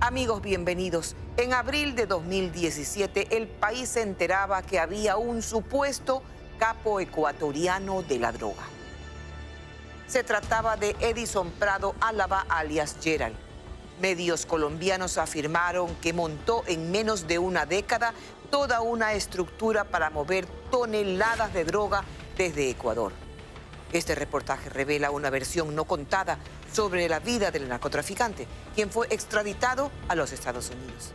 Amigos, bienvenidos. En abril de 2017, el país se enteraba que había un supuesto capo ecuatoriano de la droga. Se trataba de Edison Prado Álava, alias Gerald. Medios colombianos afirmaron que montó en menos de una década toda una estructura para mover toneladas de droga desde Ecuador. Este reportaje revela una versión no contada sobre la vida del narcotraficante, quien fue extraditado a los Estados Unidos.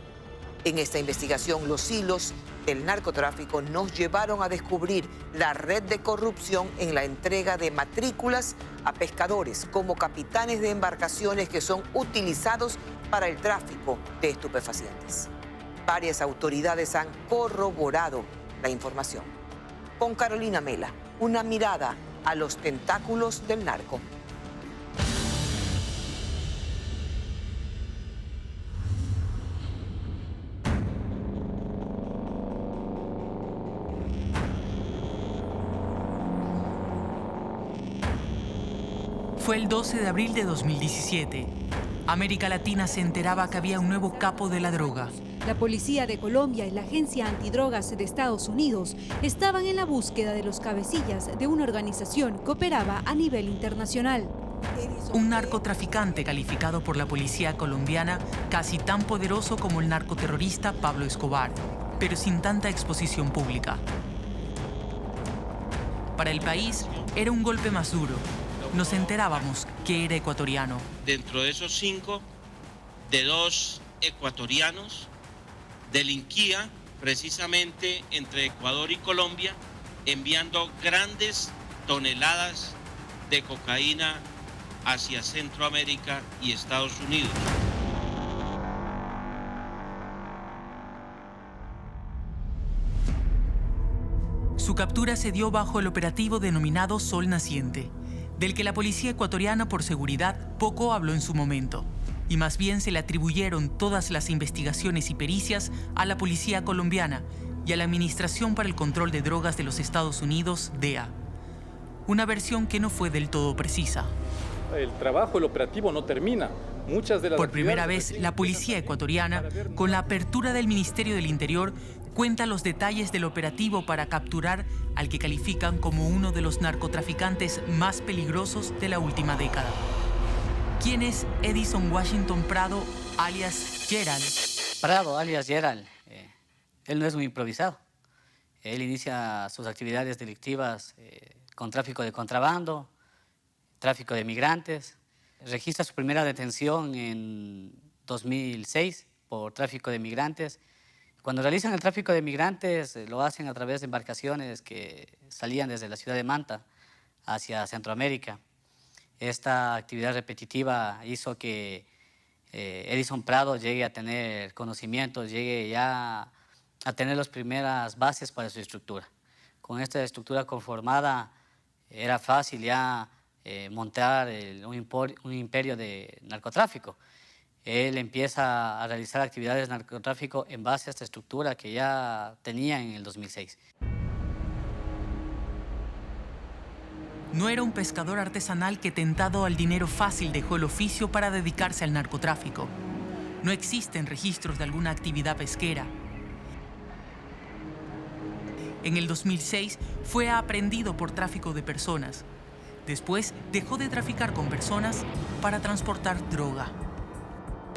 En esta investigación, los hilos del narcotráfico nos llevaron a descubrir la red de corrupción en la entrega de matrículas a pescadores como capitanes de embarcaciones que son utilizados para el tráfico de estupefacientes. Varias autoridades han corroborado la información. Con Carolina Mela, una mirada a los tentáculos del narco. Fue el 12 de abril de 2017. América Latina se enteraba que había un nuevo capo de la droga. La policía de Colombia y la agencia antidrogas de Estados Unidos estaban en la búsqueda de los cabecillas de una organización que operaba a nivel internacional. Un narcotraficante calificado por la policía colombiana casi tan poderoso como el narcoterrorista Pablo Escobar, pero sin tanta exposición pública. Para el país era un golpe más duro. Nos enterábamos que era ecuatoriano. Dentro de esos 5, de 2 ecuatorianos, delinquía precisamente entre Ecuador y Colombia, enviando grandes toneladas de cocaína hacia Centroamérica y Estados Unidos. Su captura se dio bajo el operativo denominado Sol Naciente, del que la policía ecuatoriana por seguridad poco habló en su momento, y más bien se le atribuyeron todas las investigaciones y pericias a la policía colombiana y a la Administración para el Control de Drogas de los Estados Unidos, DEA. Una versión que no fue del todo precisa. El trabajo, el operativo no termina. Por primera vez, la policía ecuatoriana, con la apertura del Ministerio del Interior, cuenta los detalles del operativo para capturar al que califican como uno de los narcotraficantes más peligrosos de la última década. ¿Quién es Edison Washington Prado, alias Gerald? Prado, alias Gerald, él no es un improvisado. Él inicia sus actividades delictivas con tráfico de contrabando, tráfico de migrantes. Registra su primera detención en 2006 por tráfico de migrantes. Cuando realizan el tráfico de migrantes, lo hacen a través de embarcaciones que salían desde la ciudad de Manta hacia Centroamérica. Esta actividad repetitiva hizo que Edison Prado llegue a tener conocimientos, llegue ya a tener las primeras bases para su estructura. Con esta estructura conformada era fácil ya montar un imperio de narcotráfico. Él empieza a realizar actividades de narcotráfico en base a esta estructura que ya tenía en el 2006. No era un pescador artesanal que, tentado al dinero fácil, dejó el oficio para dedicarse al narcotráfico. No existen registros de alguna actividad pesquera. En el 2006 fue aprehendido por tráfico de personas. Después dejó de traficar con personas para transportar droga.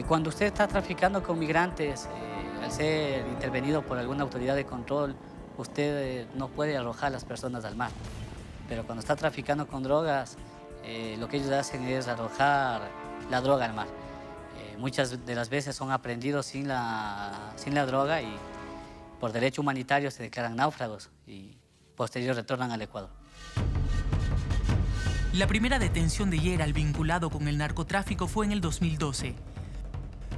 Cuando usted está traficando con migrantes, al ser intervenido por alguna autoridad de control, usted no puede arrojar a las personas al mar. Pero cuando está traficando con drogas, lo que ellos hacen es arrojar la droga al mar. Muchas de las veces son aprehendidos sin la droga y por derecho humanitario se declaran náufragos y posterior retornan al Ecuador. La primera detención de Gerald vinculado con el narcotráfico fue en el 2012.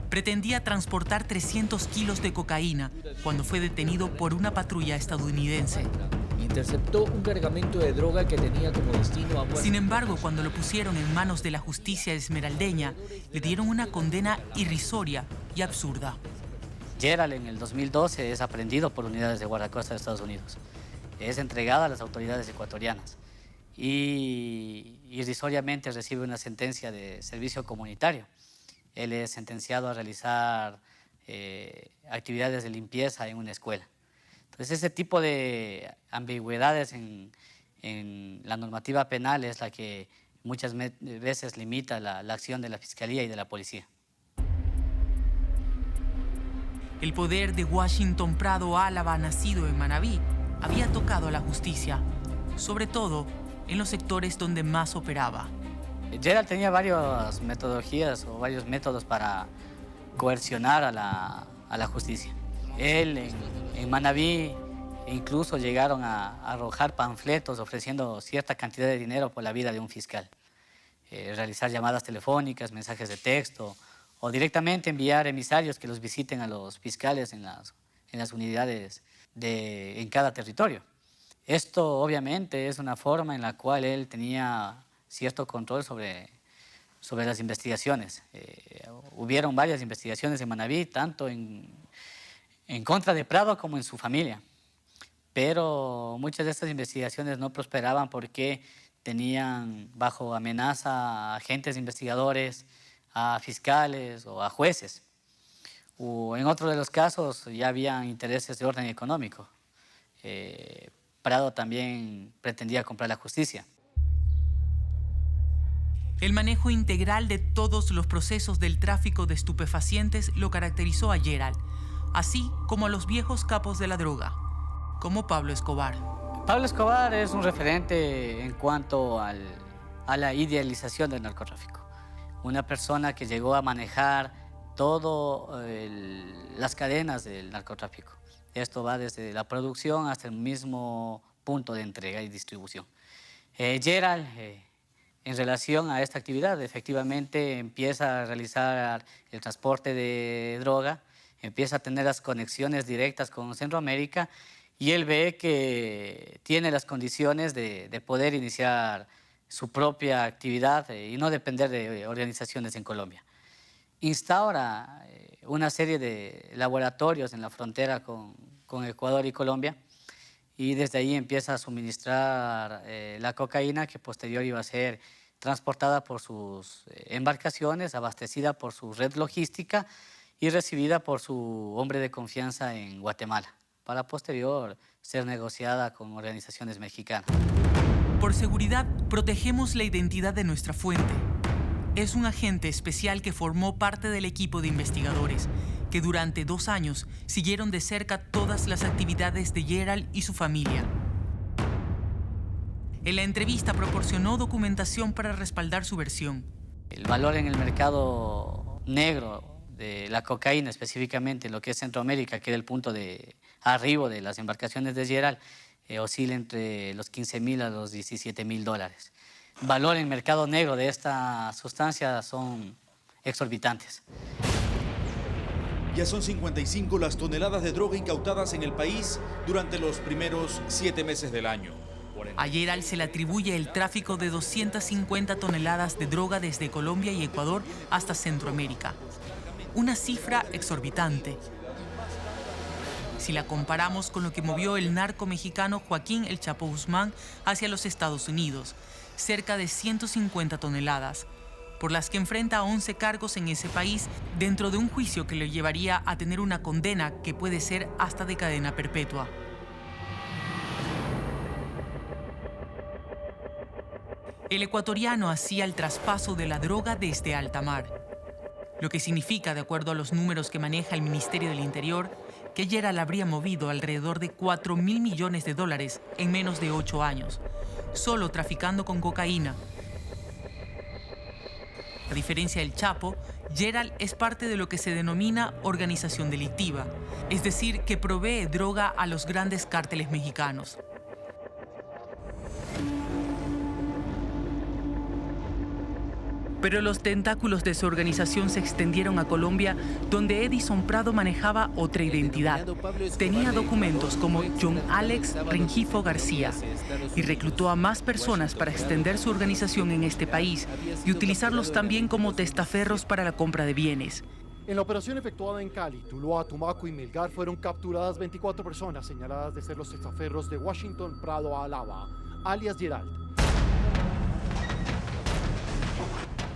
Pretendía transportar 300 kilos de cocaína cuando fue detenido por una patrulla estadounidense. Interceptó un cargamento de droga que tenía como destino a... Sin embargo, cuando lo pusieron en manos de la justicia esmeraldeña, le dieron una condena irrisoria y absurda. Gerald en el 2012 es aprehendido por unidades de guardacosta de Estados Unidos. Es entregado a las autoridades ecuatorianas y irrisoriamente recibe una sentencia de servicio comunitario. él es sentenciado a realizar actividades de limpieza en una escuela. Entonces, ese tipo de ambigüedades en la normativa penal es la que muchas veces limita la acción de la Fiscalía y de la Policía. El poder de Washington Prado Álava, nacido en Manabí, había tocado a la justicia, sobre todo en los sectores donde más operaba. Gerald tenía varias metodologías o varios métodos para coercionar a la justicia. Él en Manabí incluso llegaron a arrojar panfletos ofreciendo cierta cantidad de dinero por la vida de un fiscal. Realizar llamadas telefónicas, mensajes de texto o directamente enviar emisarios que los visiten a los fiscales en las unidades en cada territorio. Esto obviamente es una forma en la cual él tenía cierto control sobre las investigaciones. Hubieron varias investigaciones en Manabí, tanto en contra de Prado como en su familia. Pero muchas de estas investigaciones no prosperaban porque tenían bajo amenaza a agentes investigadores, a fiscales o a jueces. O en otro de los casos ya habían intereses de orden económico. Prado también pretendía comprar la justicia. El manejo integral de todos los procesos del tráfico de estupefacientes lo caracterizó a Gerald, así como a los viejos capos de la droga, como Pablo Escobar. Pablo Escobar es un referente en cuanto a la idealización del narcotráfico. Una persona que llegó a manejar todas las cadenas del narcotráfico. Esto va desde la producción hasta el mismo punto de entrega y distribución. Gerald, en relación a esta actividad, efectivamente empieza a realizar el transporte de droga, empieza a tener las conexiones directas con Centroamérica y él ve que tiene las condiciones de poder iniciar su propia actividad y no depender de organizaciones en Colombia. Instaura una serie de laboratorios en la frontera con Ecuador y Colombia y desde ahí empieza a suministrar la cocaína que posterior iba a ser transportada por sus embarcaciones, abastecida por su red logística y recibida por su hombre de confianza en Guatemala, para posterior ser negociada con organizaciones mexicanas. Por seguridad, protegemos la identidad de nuestra fuente. Es un agente especial que formó parte del equipo de investigadores que durante 2 años siguieron de cerca todas las actividades de Gerald y su familia. En la entrevista proporcionó documentación para respaldar su versión. El valor en el mercado negro de la cocaína, específicamente lo que es Centroamérica, que era el punto de arribo de las embarcaciones de Gerald, oscila entre los $15,000 a los $17,000. El valor en el mercado negro de esta sustancia son exorbitantes. Ya son 55 las toneladas de droga incautadas en el país durante los primeros 7 meses del año. A Gerald se le atribuye el tráfico de 250 toneladas de droga desde Colombia y Ecuador hasta Centroamérica. Una cifra exorbitante. Si la comparamos con lo que movió el narco mexicano Joaquín El Chapo Guzmán hacia los Estados Unidos, cerca de 150 toneladas, por las que enfrenta 11 cargos en ese país dentro de un juicio que le llevaría a tener una condena que puede ser hasta de cadena perpetua. El ecuatoriano hacía el traspaso de la droga desde alta mar, lo que significa, de acuerdo a los números que maneja el Ministerio del Interior, que Gerald habría movido alrededor de $4.000 millones en menos de 8 años, solo traficando con cocaína. A diferencia del Chapo, Gerald es parte de lo que se denomina organización delictiva, es decir, que provee droga a los grandes cárteles mexicanos. Pero los tentáculos de su organización se extendieron a Colombia, donde Edison Prado manejaba otra identidad. Tenía documentos como John Alex Rengifo García y reclutó a más personas para extender su organización en este país y utilizarlos también como testaferros para la compra de bienes. En la operación efectuada en Cali, Tuluá, Tumaco y Melgar fueron capturadas 24 personas señaladas de ser los testaferros de Washington Prado Álava, alias Gerald.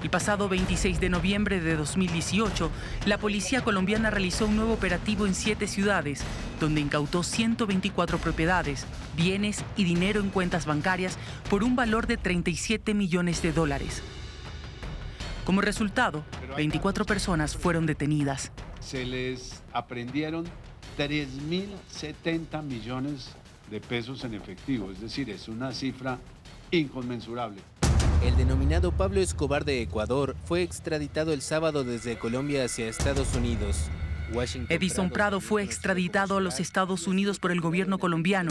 El pasado 26 de noviembre de 2018, la policía colombiana realizó un nuevo operativo en 7 ciudades, donde incautó 124 propiedades, bienes y dinero en cuentas bancarias por un valor de 37 millones de dólares. Como resultado, 24 personas fueron detenidas. Se les aprendieron 3.070 millones de pesos en efectivo, es decir, es una cifra inconmensurable. El denominado Pablo Escobar de Ecuador fue extraditado el sábado desde Colombia hacia Estados Unidos. Edison Prado fue extraditado a los Estados Unidos por el gobierno colombiano.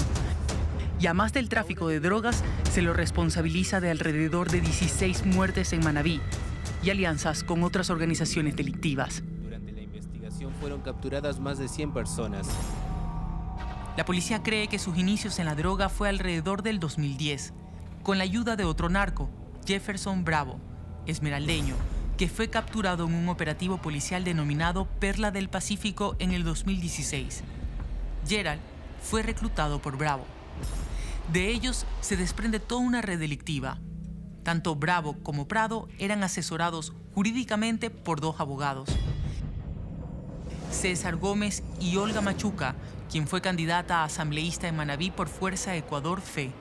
Y a más del tráfico de drogas, se lo responsabiliza de alrededor de 16 muertes en Manabí y alianzas con otras organizaciones delictivas. Durante la investigación fueron capturadas más de 100 personas. La policía cree que sus inicios en la droga fue alrededor del 2010, con la ayuda de otro narco, Jefferson Bravo, esmeraldeño, que fue capturado en un operativo policial denominado Perla del Pacífico en el 2016. Gerald fue reclutado por Bravo. De ellos se desprende toda una red delictiva. Tanto Bravo como Prado eran asesorados jurídicamente por 2 abogados. César Gómez y Olga Machuca, quien fue candidata a asambleísta en Manabí por Fuerza Ecuador Fe.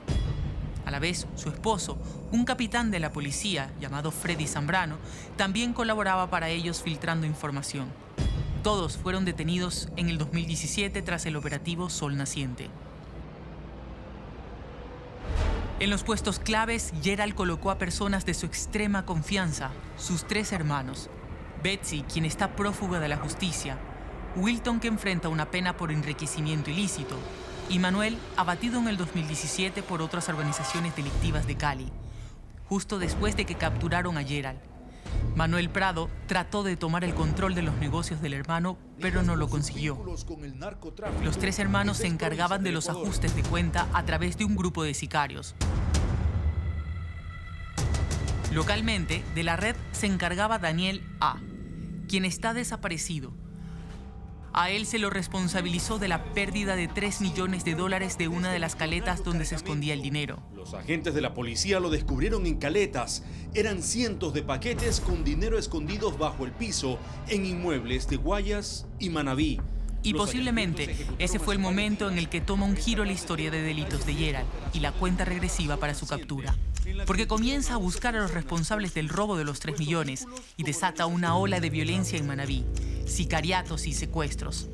A la vez, su esposo, un capitán de la policía llamado Freddy Zambrano, también colaboraba para ellos filtrando información. Todos fueron detenidos en el 2017 tras el operativo Sol Naciente. En los puestos claves, Gerald colocó a personas de su extrema confianza, sus 3 hermanos. Betsy, quien está prófuga de la justicia. Wilton, que enfrenta una pena por enriquecimiento ilícito. Y Manuel, abatido en el 2017 por otras organizaciones delictivas de Cali, justo después de que capturaron a Gerald. Manuel Prado trató de tomar el control de los negocios del hermano, pero no lo consiguió. Los 3 hermanos se encargaban de los ajustes de cuenta a través de un grupo de sicarios. Localmente, de la red se encargaba Daniel A., quien está desaparecido. A él se lo responsabilizó de la pérdida de $3 millones de una de las caletas donde se escondía el dinero. Los agentes de la policía lo descubrieron en caletas. Eran cientos de paquetes con dinero escondidos bajo el piso en inmuebles de Guayas y Manabí. Y posiblemente ese fue el momento en el que toma un giro la historia de delitos de Gerald y la cuenta regresiva para su captura. Porque comienza a buscar a los responsables del robo de los 3 millones y desata una ola de violencia en Manabí, sicariatos y secuestros.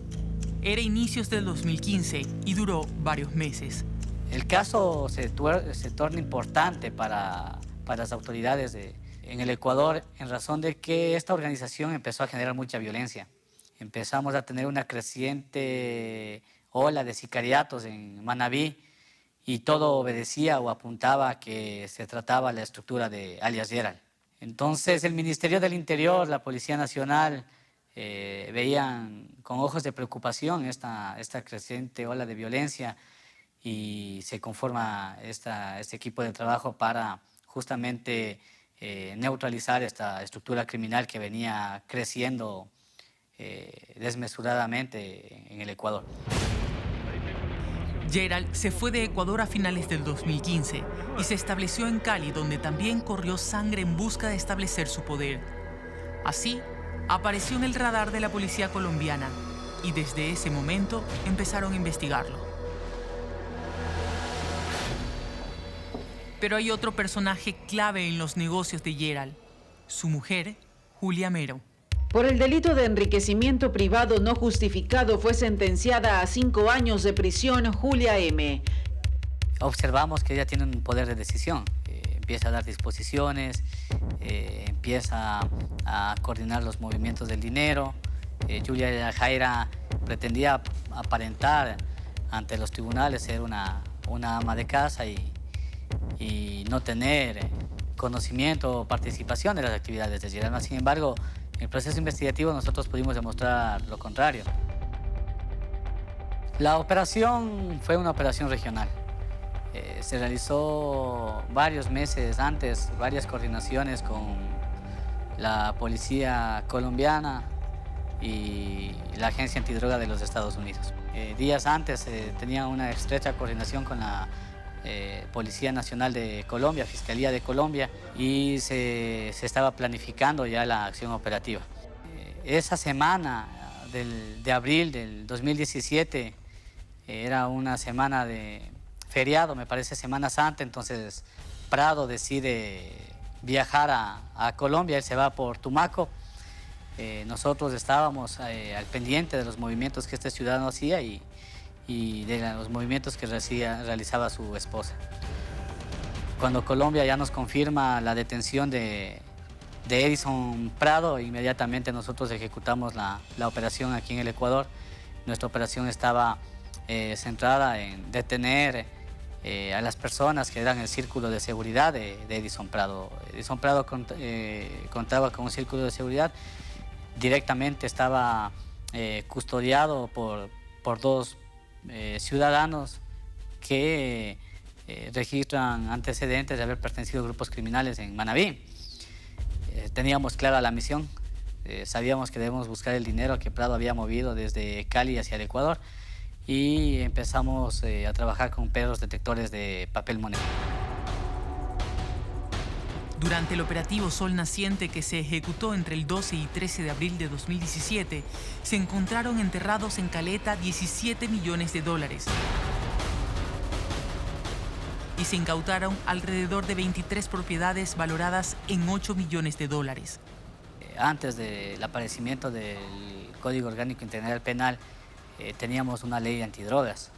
Era inicios del 2015 y duró varios meses. El caso se torna importante para las autoridades en el Ecuador en razón de que esta organización empezó a generar mucha violencia. Empezamos a tener una creciente ola de sicariatos en Manabí y todo obedecía o apuntaba a que se trataba la estructura de alias Gerald. Entonces el Ministerio del Interior, la Policía Nacional, veían con ojos de preocupación esta creciente ola de violencia y se conforma este equipo de trabajo para justamente neutralizar esta estructura criminal que venía creciendo desmesuradamente en el Ecuador. Gerald se fue de Ecuador a finales del 2015 y se estableció en Cali, donde también corrió sangre en busca de establecer su poder. Así, apareció en el radar de la policía colombiana y desde ese momento empezaron a investigarlo. Pero hay otro personaje clave en los negocios de Gerald, su mujer, Julia Mero. Por el delito de enriquecimiento privado no justificado fue sentenciada a 5 años de prisión Julia M. Observamos que ella tiene un poder de decisión. Empieza a dar disposiciones, empieza a coordinar los movimientos del dinero. Julia Jaira pretendía aparentar ante los tribunales ser una ama de casa y no tener conocimiento o participación de las actividades de Gerald. Sin embargo, en el proceso investigativo nosotros pudimos demostrar lo contrario. La operación fue una operación regional. Se realizó varios meses antes, varias coordinaciones con la policía colombiana y la Agencia Antidroga de los Estados Unidos. Días antes tenía una estrecha coordinación con la Policía Nacional de Colombia, Fiscalía de Colombia, y se estaba planificando ya la acción operativa. Esa semana de abril del 2017 era una semana de feriado, me parece Semana Santa, entonces Prado decide viajar a Colombia, él se va por Tumaco. Nosotros estábamos al pendiente de los movimientos que este ciudadano hacía y de los movimientos que realizaba su esposa. Cuando Colombia ya nos confirma la detención de Edison Prado, inmediatamente nosotros ejecutamos la operación aquí en el Ecuador. Nuestra operación estaba centrada en detener a las personas que eran el círculo de seguridad de Edison Prado. Edison Prado contaba con un círculo de seguridad, directamente estaba custodiado por dos ciudadanos que registran antecedentes de haber pertenecido a grupos criminales en Manabí. Teníamos clara la misión, sabíamos que debemos buscar el dinero que Prado había movido desde Cali hacia el Ecuador y empezamos a trabajar con perros detectores de papel moneda. Durante el operativo Sol Naciente, que se ejecutó entre el 12 y 13 de abril de 2017, se encontraron enterrados en Caleta 17 millones de dólares y se incautaron alrededor de 23 propiedades valoradas en 8 millones de dólares. Antes del aparecimiento del Código Orgánico Integral Penal, teníamos una ley de antidrogas.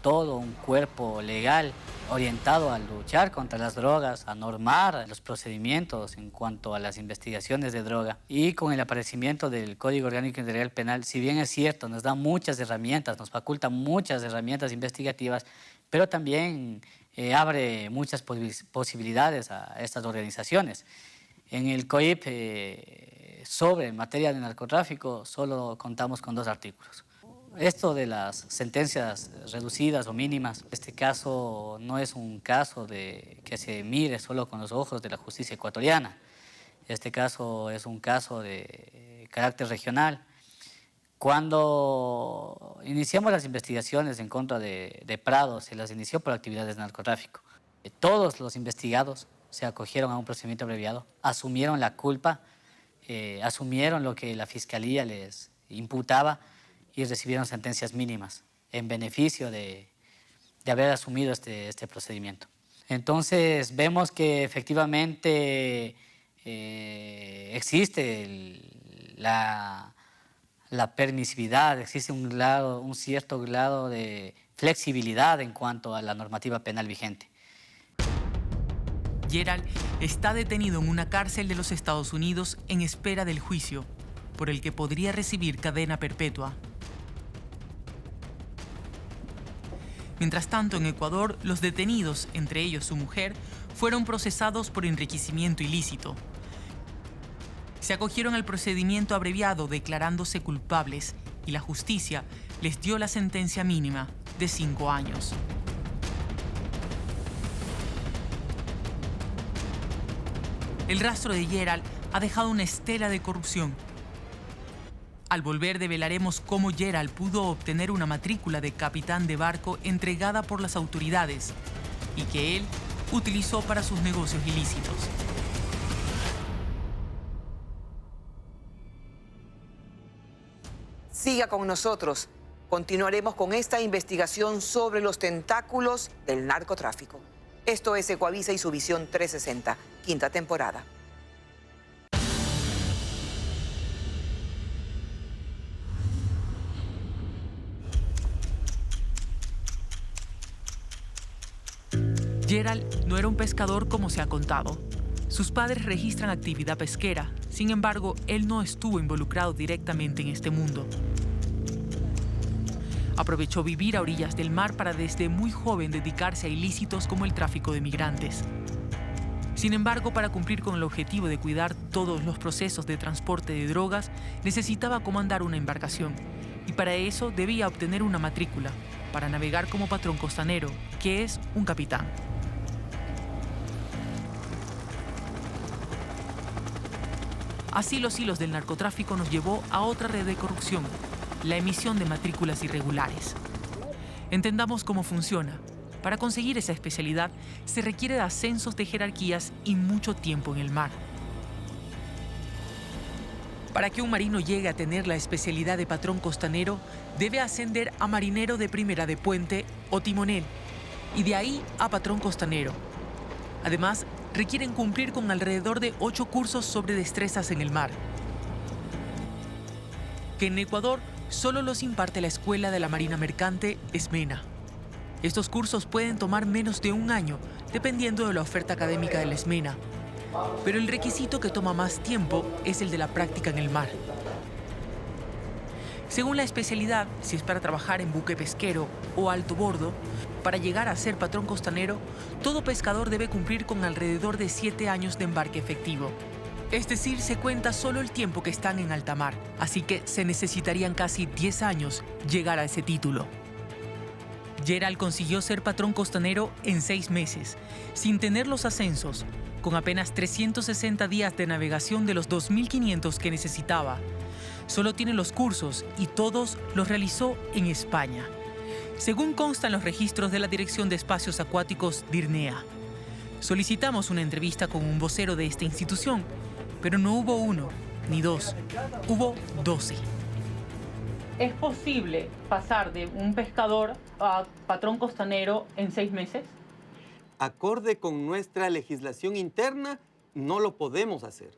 Todo un cuerpo legal orientado a luchar contra las drogas, a normar los procedimientos en cuanto a las investigaciones de droga. Y con el aparecimiento del Código Orgánico Integral Penal, si bien es cierto, nos da muchas herramientas, nos faculta muchas herramientas investigativas, pero también abre muchas posibilidades a estas organizaciones. En el COIP, sobre materia de narcotráfico, solo contamos con 2 artículos. Esto de las sentencias reducidas o mínimas, este caso no es un caso que se mire solo con los ojos de la justicia ecuatoriana. Este caso es un caso de carácter regional. Cuando iniciamos las investigaciones en contra de Prado, se las inició por actividades de narcotráfico. Todos los investigados se acogieron a un procedimiento abreviado, asumieron la culpa, asumieron lo que la Fiscalía les imputaba y recibieron sentencias mínimas en beneficio de haber asumido este procedimiento. Entonces vemos que efectivamente existe la permisividad, existe un cierto grado de flexibilidad en cuanto a la normativa penal vigente. Gerald está detenido en una cárcel de los Estados Unidos en espera del juicio, por el que podría recibir cadena perpetua. Mientras tanto, en Ecuador, los detenidos, entre ellos su mujer, fueron procesados por enriquecimiento ilícito. Se acogieron al procedimiento abreviado declarándose culpables y la justicia les dio la sentencia mínima de 5 años. El rastro de Gerald ha dejado una estela de corrupción. Al volver develaremos cómo Gerald pudo obtener una matrícula de capitán de barco entregada por las autoridades y que él utilizó para sus negocios ilícitos. Siga con nosotros. Continuaremos con esta investigación sobre los tentáculos del narcotráfico. Esto es Ecuavisa y su Visión 360, 5ª temporada. Gerald no era un pescador como se ha contado. Sus padres registran actividad pesquera, sin embargo, él no estuvo involucrado directamente en este mundo. Aprovechó vivir a orillas del mar para desde muy joven dedicarse a ilícitos como el tráfico de migrantes. Sin embargo, para cumplir con el objetivo de cuidar todos los procesos de transporte de drogas, necesitaba comandar una embarcación y para eso debía obtener una matrícula para navegar como patrón costanero, que es un capitán. Así los hilos del narcotráfico nos llevó a otra red de corrupción, la emisión de matrículas irregulares. Entendamos cómo funciona. Para conseguir esa especialidad se requiere de ascensos de jerarquías y mucho tiempo en el mar. Para que un marino llegue a tener la especialidad de patrón costanero, debe ascender a marinero de primera de puente o timonel, y de ahí a patrón costanero. Además, requieren cumplir con alrededor de 8 cursos sobre destrezas en el mar, que en Ecuador solo los imparte la Escuela de la Marina Mercante, ESMENA. Estos cursos pueden tomar menos de 1 año, dependiendo de la oferta académica de la ESMENA, pero el requisito que toma más tiempo es el de la práctica en el mar. Según la especialidad, si es para trabajar en buque pesquero o alto bordo, para llegar a ser patrón costanero, todo pescador debe cumplir con alrededor de 7 años de embarque efectivo. Es decir, se cuenta solo el tiempo que están en alta mar, así que se necesitarían casi 10 años llegar a ese título. Gerald consiguió ser patrón costanero en 6 meses, sin tener los ascensos, con apenas 360 días de navegación de los 2.500 que necesitaba. Solo tiene los cursos y todos los realizó en España, según consta en los registros de la Dirección de Espacios Acuáticos DIRNEA. Solicitamos una entrevista con un vocero de esta institución, pero no hubo 1 ni 2, hubo 12. ¿Es posible pasar de un pescador a patrón costanero en 6 meses? Acorde con nuestra legislación interna, no lo podemos hacer.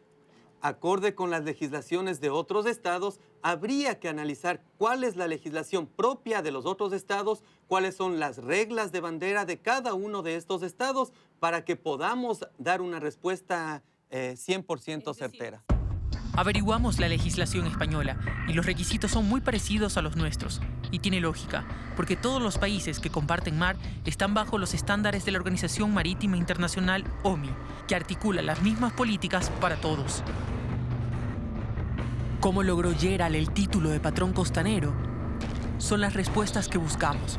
Acorde con las legislaciones de otros estados, habría que analizar cuál es la legislación propia de los otros estados, cuáles son las reglas de bandera de cada uno de estos estados, para que podamos dar una respuesta 100% certera. Averiguamos la legislación española y los requisitos son muy parecidos a los nuestros. Y tiene lógica, porque todos los países que comparten mar están bajo los estándares de la Organización Marítima Internacional, OMI, que articula las mismas políticas para todos. ¿Cómo logró Gerald el título de patrón costanero? Son las respuestas que buscamos.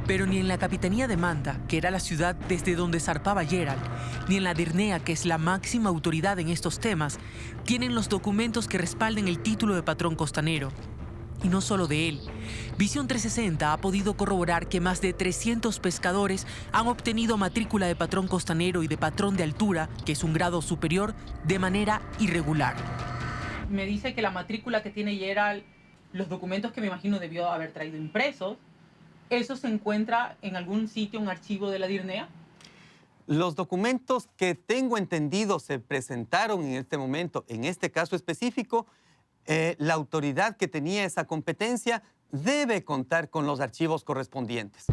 Pero ni en la Capitanía de Manta, que era la ciudad desde donde zarpaba Gerald, ni en la DIRNEA, que es la máxima autoridad en estos temas, tienen los documentos que respalden el título de patrón costanero. Y no solo de él. Visión 360 ha podido corroborar que más de 300 pescadores han obtenido matrícula de patrón costanero y de patrón de altura, que es un grado superior, de manera irregular. Me dice que la matrícula que tiene Gerald, los documentos que me imagino debió haber traído impresos, ¿eso se encuentra en algún sitio, un archivo de la DIRNEA? Los documentos que tengo entendido se presentaron en este momento, en este caso específico, la autoridad que tenía esa competencia debe contar con los archivos correspondientes.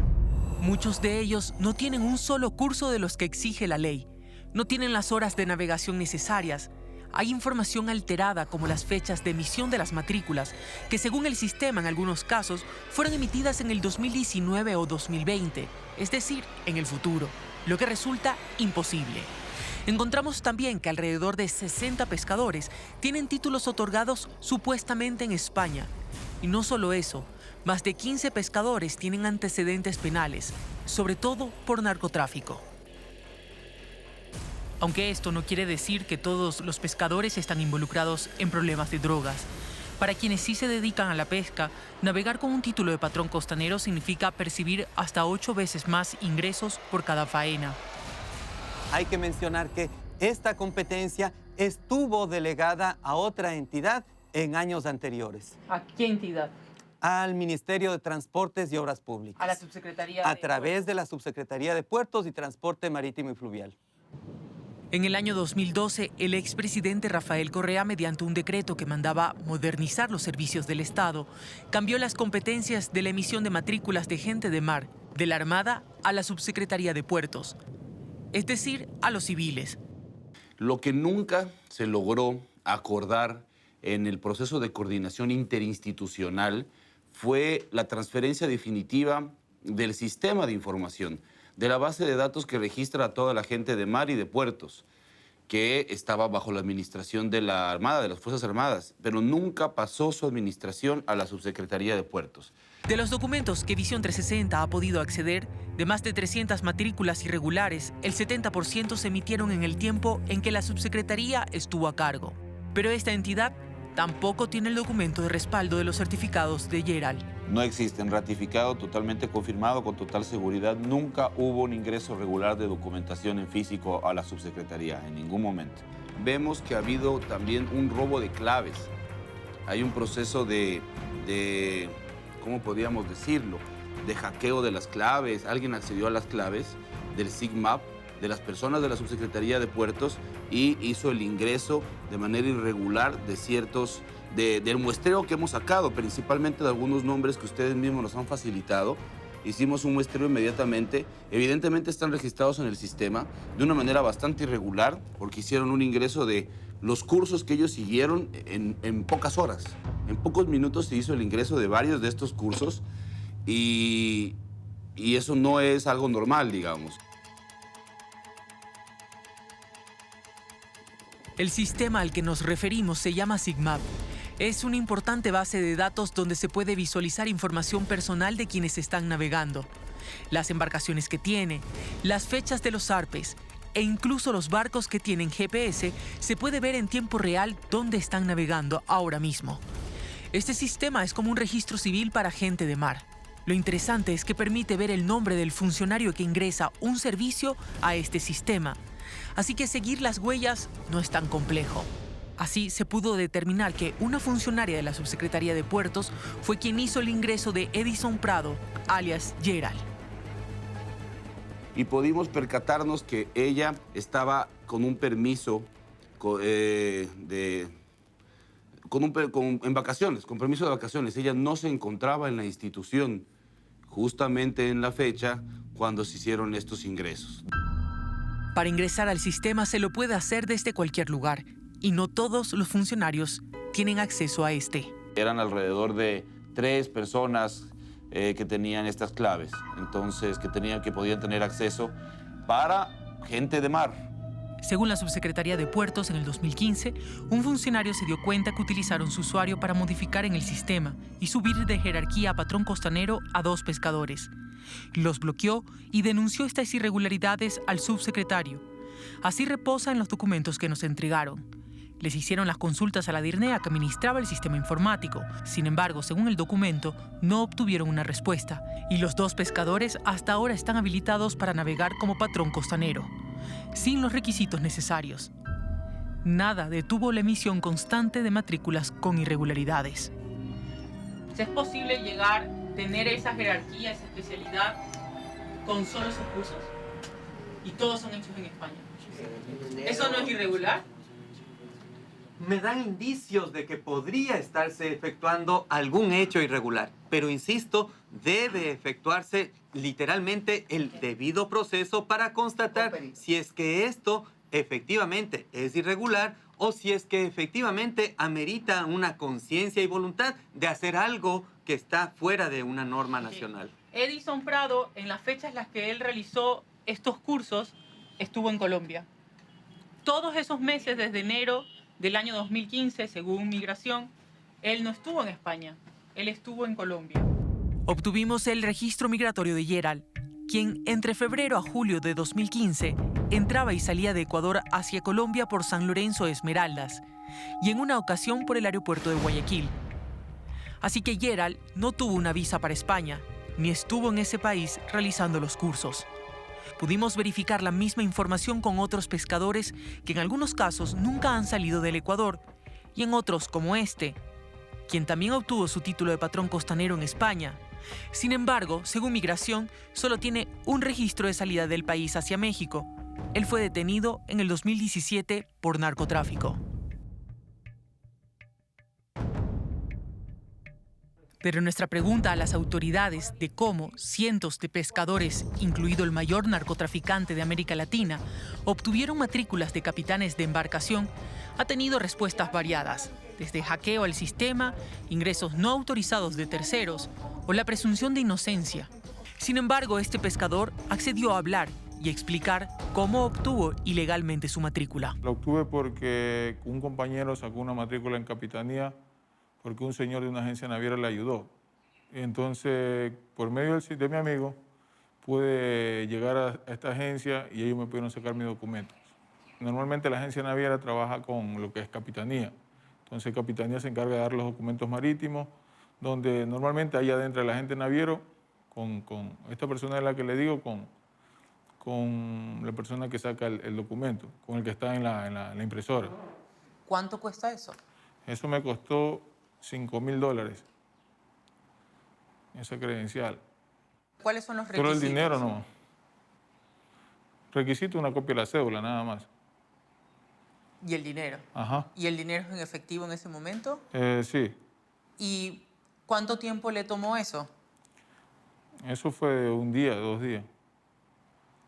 Muchos de ellos no tienen un solo curso de los que exige la ley. No tienen las horas de navegación necesarias. Hay información alterada como las fechas de emisión de las matrículas, que según el sistema en algunos casos fueron emitidas en el 2019 o 2020, es decir, en el futuro, lo que resulta imposible. Encontramos también que alrededor de 60 pescadores tienen títulos otorgados supuestamente en España. Y no solo eso, más de 15 pescadores tienen antecedentes penales, sobre todo por narcotráfico. Aunque esto no quiere decir que todos los pescadores están involucrados en problemas de drogas. Para quienes sí se dedican a la pesca, navegar con un título de patrón costanero significa percibir hasta 8 veces más ingresos por cada faena. Hay que mencionar que esta competencia estuvo delegada a otra entidad en años anteriores. ¿A qué entidad? Al Ministerio de Transportes y Obras Públicas. A la Subsecretaría a través de la Subsecretaría de Puertos y Transporte Marítimo y Fluvial. En el año 2012, el expresidente Rafael Correa, mediante un decreto que mandaba modernizar los servicios del Estado, cambió las competencias de la emisión de matrículas de gente de mar, de la Armada a la Subsecretaría de Puertos, es decir, a los civiles. Lo que nunca se logró acordar en el proceso de coordinación interinstitucional fue la transferencia definitiva del sistema de información, de la base de datos que registra a toda la gente de mar y de puertos, que estaba bajo la administración de la Armada, de las Fuerzas Armadas, pero nunca pasó su administración a la Subsecretaría de Puertos. De los documentos que Visión 360 ha podido acceder, de más de 300 matrículas irregulares, el 70% se emitieron en el tiempo en que la Subsecretaría estuvo a cargo. Pero esta entidad tampoco tiene el documento de respaldo de los certificados de Gerald. No existen, ratificado, totalmente confirmado, con total seguridad. Nunca hubo un ingreso regular de documentación en físico a la subsecretaría, en ningún momento. Vemos que ha habido también un robo de claves. Hay un proceso de ¿cómo podríamos decirlo? De hackeo de las claves. Alguien accedió a las claves del SIGMAP, de las personas de la Subsecretaría de Puertos, y hizo el ingreso de manera irregular de ciertos, del muestreo que hemos sacado, principalmente de algunos nombres que ustedes mismos nos han facilitado. Hicimos un muestreo inmediatamente. Evidentemente están registrados en el sistema de una manera bastante irregular, porque hicieron un ingreso de los cursos que ellos siguieron en pocas horas. En pocos minutos se hizo el ingreso de varios de estos cursos y eso no es algo normal, digamos. El sistema al que nos referimos se llama SIGMAP. Es una importante base de datos donde se puede visualizar información personal de quienes están navegando, las embarcaciones que tiene, las fechas de los zarpes e incluso los barcos que tienen GPS. Se puede ver en tiempo real dónde están navegando ahora mismo. Este sistema es como un registro civil para gente de mar. Lo interesante es que permite ver el nombre del funcionario que ingresa un servicio a este sistema. Así que seguir las huellas no es tan complejo. Así se pudo determinar que una funcionaria de la Subsecretaría de Puertos fue quien hizo el ingreso de Edison Prado, alias Gerald. Y pudimos percatarnos que ella estaba con un permiso en vacaciones, con permiso de vacaciones. Ella no se encontraba en la institución justamente en la fecha cuando se hicieron estos ingresos. Para ingresar al sistema se lo puede hacer desde cualquier lugar, y no todos los funcionarios tienen acceso a este. Eran alrededor de 3 personas que tenían estas claves, entonces que podían tener acceso para gente de mar. Según la Subsecretaría de Puertos, en el 2015, un funcionario se dio cuenta que utilizaron su usuario para modificar en el sistema y subir de jerarquía a patrón costanero a 2 pescadores. Los bloqueó y denunció estas irregularidades al subsecretario. Así reposa en los documentos que nos entregaron. Les hicieron las consultas a la DIRNEA que administraba el sistema informático. Sin embargo, según el documento, no obtuvieron una respuesta y los 2 pescadores hasta ahora están habilitados para navegar como patrón costanero, sin los requisitos necesarios. Nada detuvo la emisión constante de matrículas con irregularidades. ¿Es posible tener esa jerarquía, esa especialidad con solo esos cursos? Y todos son hechos en España. ¿Eso no es irregular? Me dan indicios de que podría estarse efectuando algún hecho irregular, pero insisto, debe efectuarse literalmente el debido proceso para constatar si es que esto efectivamente es irregular o si es que efectivamente amerita una conciencia y voluntad de hacer algo que está fuera de una norma nacional. Edison Prado, en las fechas en las que él realizó estos cursos, estuvo en Colombia. Todos esos meses, desde enero del año 2015, según Migración, él no estuvo en España, él estuvo en Colombia. Obtuvimos el registro migratorio de Gerald, quien entre febrero a julio de 2015 entraba y salía de Ecuador hacia Colombia por San Lorenzo Esmeraldas y en una ocasión por el aeropuerto de Guayaquil. Así que Gerald no tuvo una visa para España, ni estuvo en ese país realizando los cursos. Pudimos verificar la misma información con otros pescadores que en algunos casos nunca han salido del Ecuador y en otros como este, quien también obtuvo su título de patrón costanero en España. Sin embargo, según Migración, solo tiene un registro de salida del país hacia México. Él fue detenido en el 2017 por narcotráfico. Pero nuestra pregunta a las autoridades de cómo cientos de pescadores, incluido el mayor narcotraficante de América Latina, obtuvieron matrículas de capitanes de embarcación, ha tenido respuestas variadas, desde hackeo al sistema, ingresos no autorizados de terceros o la presunción de inocencia. Sin embargo, este pescador accedió a hablar y explicar cómo obtuvo ilegalmente su matrícula. La obtuve porque un compañero sacó una matrícula en capitanía porque un señor de una agencia naviera le ayudó. Entonces, por medio de mi amigo, pude llegar a esta agencia y ellos me pudieron sacar mis documentos. Normalmente la agencia naviera trabaja con lo que es capitanía. Entonces Capitanía se encarga de dar los documentos marítimos, donde normalmente ahí adentro el agente naviero, con esta persona de la que le digo, con la persona que saca el documento, con el que está en la impresora. ¿Cuánto cuesta eso? Eso me costó $5.000, esa credencial. ¿Cuáles son los requisitos? Solo el dinero no. Requisito una copia de la cédula, nada más. ¿Y el dinero? Ajá. ¿Y el dinero es en efectivo en ese momento? Sí. ¿Y cuánto tiempo le tomó eso? Eso fue un día, 2 días.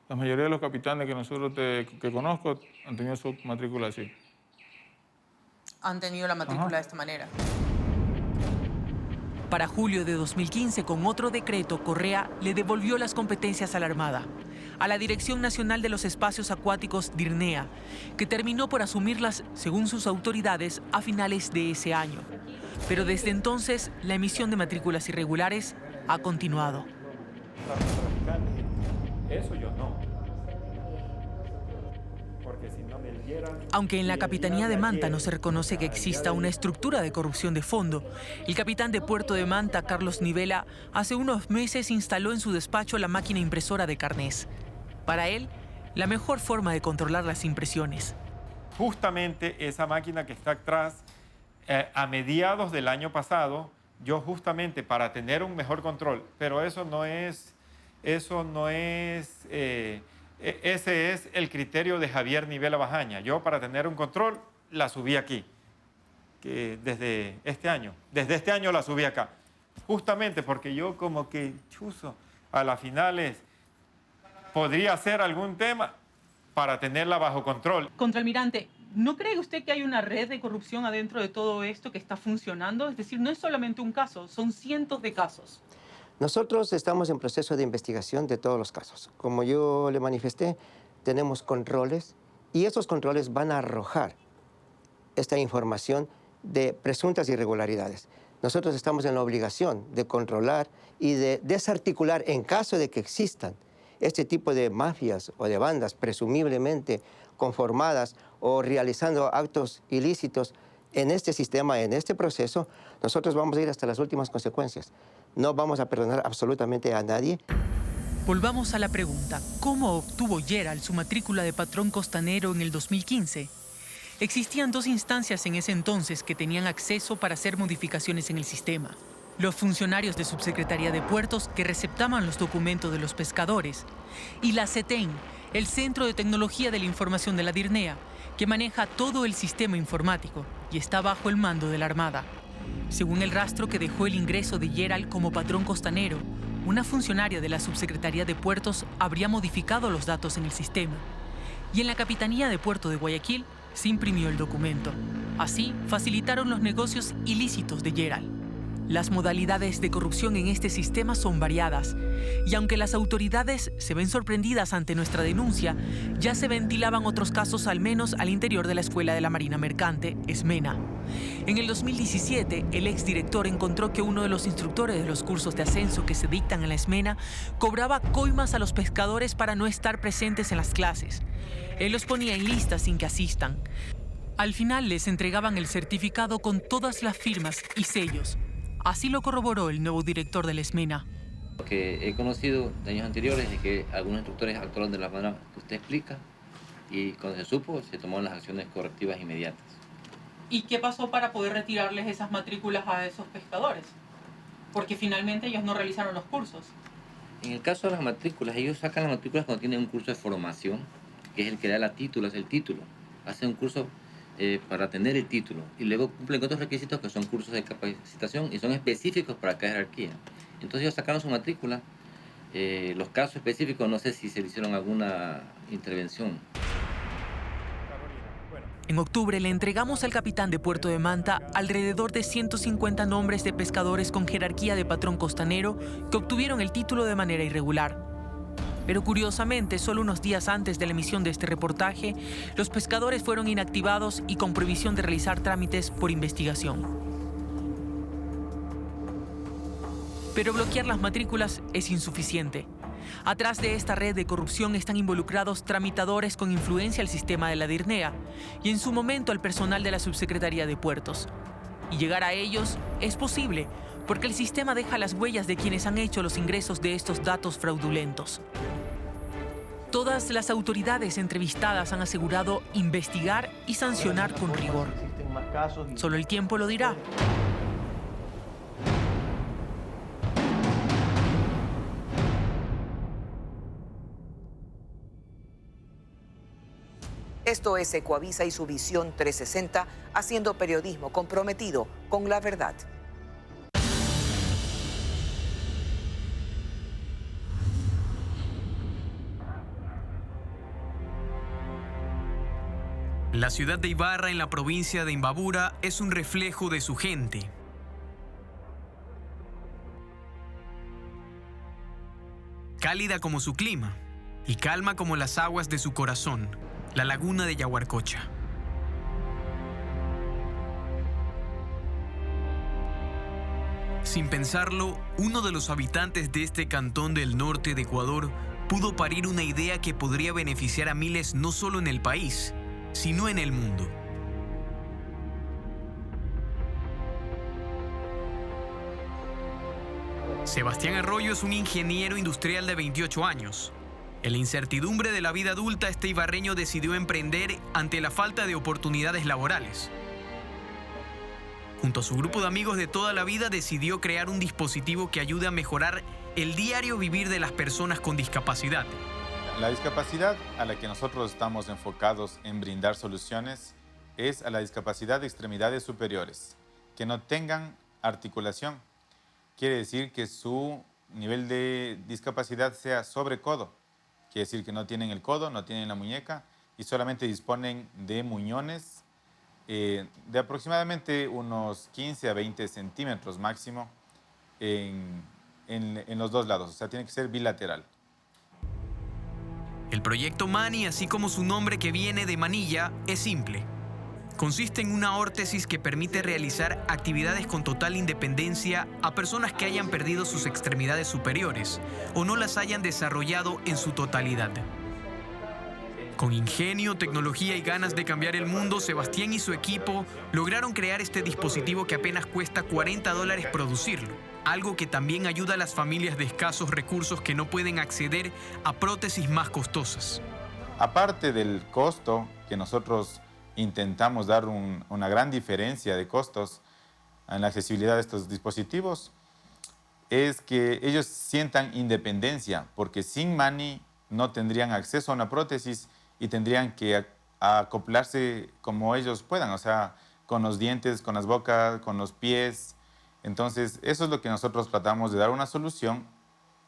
La mayoría de los capitanes que conozco han tenido su matrícula así. Han tenido la matrícula de esta manera. Para julio de 2015, con otro decreto, Correa le devolvió las competencias a la Armada, a la Dirección Nacional de los Espacios Acuáticos, DIRNEA, que terminó por asumirlas, según sus autoridades, a finales de ese año. Pero desde entonces, la emisión de matrículas irregulares ha continuado. Eso yo no. Porque si no me dieran... Aunque en la Capitanía de Manta no se reconoce que exista una estructura de corrupción de fondo, el capitán de Puerto de Manta, Carlos Nivela, hace unos meses instaló en su despacho la máquina impresora de carnés. Para él, la mejor forma de controlar las impresiones. Justamente esa máquina que está atrás, a mediados del año pasado, yo justamente para tener un mejor control, pero ese es el criterio de Javier Nivela Bajaña. Yo para tener un control la subí aquí, que desde este año la subí acá. Justamente porque yo como que chuzo a las finales podría hacer algún tema para tenerla bajo control. Contraalmirante, ¿no cree usted que hay una red de corrupción adentro de todo esto que está funcionando? Es decir, no es solamente un caso, son cientos de casos. Nosotros estamos en proceso de investigación de todos los casos. Como yo le manifesté, tenemos controles y esos controles van a arrojar esta información de presuntas irregularidades. Nosotros estamos en la obligación de controlar y de desarticular en caso de que existan este tipo de mafias o de bandas presumiblemente conformadas o realizando actos ilícitos en este sistema, en este proceso. Nosotros vamos a ir hasta las últimas consecuencias. No vamos a perdonar absolutamente a nadie. Volvamos a la pregunta, ¿cómo obtuvo Gerald su matrícula de patrón costanero en el 2015? Existían 2 instancias en ese entonces que tenían acceso para hacer modificaciones en el sistema. Los funcionarios de Subsecretaría de Puertos que receptaban los documentos de los pescadores y la CETEN, el Centro de Tecnología de la Información de la DIRNEA, que maneja todo el sistema informático y está bajo el mando de la Armada. Según el rastro que dejó el ingreso de Gerald como patrón costanero, una funcionaria de la Subsecretaría de Puertos habría modificado los datos en el sistema. Y en la Capitanía de Puerto de Guayaquil se imprimió el documento. Así facilitaron los negocios ilícitos de Gerald. Las modalidades de corrupción en este sistema son variadas, y aunque las autoridades se ven sorprendidas ante nuestra denuncia, ya se ventilaban otros casos al menos al interior de la Escuela de la Marina Mercante, ESMENA. En el 2017, el exdirector encontró que uno de los instructores de los cursos de ascenso que se dictan en la ESMENA cobraba coimas a los pescadores para no estar presentes en las clases. Él los ponía en lista sin que asistan. Al final les entregaban el certificado con todas las firmas y sellos. Así lo corroboró el nuevo director de la ESMENA. Lo que he conocido de años anteriores es que algunos instructores actuaron de la manera que usted explica y cuando se supo se tomaron las acciones correctivas inmediatas. ¿Y qué pasó para poder retirarles esas matrículas a esos pescadores? Porque finalmente ellos no realizaron los cursos. En el caso de las matrículas, ellos sacan las matrículas cuando tienen un curso de formación, que es el que da la título, es el título. Hacen un curso para tener el título y luego cumplen con otros requisitos que son cursos de capacitación y son específicos para cada jerarquía. Entonces ellos sacaron su matrícula, los casos específicos no sé si se le hicieron alguna intervención. En octubre le entregamos al capitán de Puerto de Manta alrededor de 150 nombres de pescadores con jerarquía de patrón costanero que obtuvieron el título de manera irregular. Pero curiosamente, solo unos días antes de la emisión de este reportaje, los pescadores fueron inactivados y con prohibición de realizar trámites por investigación. Pero bloquear las matrículas es insuficiente. Atrás de esta red de corrupción están involucrados tramitadores con influencia al sistema de la DIRNEA y en su momento al personal de la Subsecretaría de Puertos. Y llegar a ellos es posible, porque el sistema deja las huellas de quienes han hecho los ingresos de estos datos fraudulentos. Todas las autoridades entrevistadas han asegurado investigar y sancionar con rigor. Solo el tiempo lo dirá. Esto es Ecoavisa y su Visión 360, haciendo periodismo comprometido con la verdad. La ciudad de Ibarra, en la provincia de Imbabura, es un reflejo de su gente. Cálida como su clima y calma como las aguas de su corazón, la laguna de Yaguarcocha. Sin pensarlo, uno de los habitantes de este cantón del norte de Ecuador pudo parir una idea que podría beneficiar a miles no solo en el país, sino en el mundo. Sebastián Arroyo es un ingeniero industrial de 28 años. En la incertidumbre de la vida adulta, este ibarreño decidió emprender ante la falta de oportunidades laborales. Junto a su grupo de amigos de toda la vida, decidió crear un dispositivo que ayude a mejorar el diario vivir de las personas con discapacidad. La discapacidad a la que nosotros estamos enfocados en brindar soluciones es a la discapacidad de extremidades superiores, que no tengan articulación. Quiere decir que su nivel de discapacidad sea sobre codo. Quiere decir que no tienen el codo, no tienen la muñeca y solamente disponen de muñones de aproximadamente unos 15 a 20 centímetros máximo en los dos lados. O sea, tiene que ser bilateral. El proyecto Mani, así como su nombre que viene de manilla, es simple. Consiste en una órtesis que permite realizar actividades con total independencia a personas que hayan perdido sus extremidades superiores o no las hayan desarrollado en su totalidad. Con ingenio, tecnología y ganas de cambiar el mundo, Sebastián y su equipo lograron crear este dispositivo que apenas cuesta $40 producirlo, algo que también ayuda a las familias de escasos recursos que no pueden acceder a prótesis más costosas. Aparte del costo, que nosotros intentamos dar una gran diferencia de costos en la accesibilidad de estos dispositivos, es que ellos sientan independencia, porque sin Mani no tendrían acceso a una prótesis y tendrían que acoplarse como ellos puedan, o sea, con los dientes, con las bocas, con los pies. Entonces, eso es lo que nosotros tratamos de dar, una solución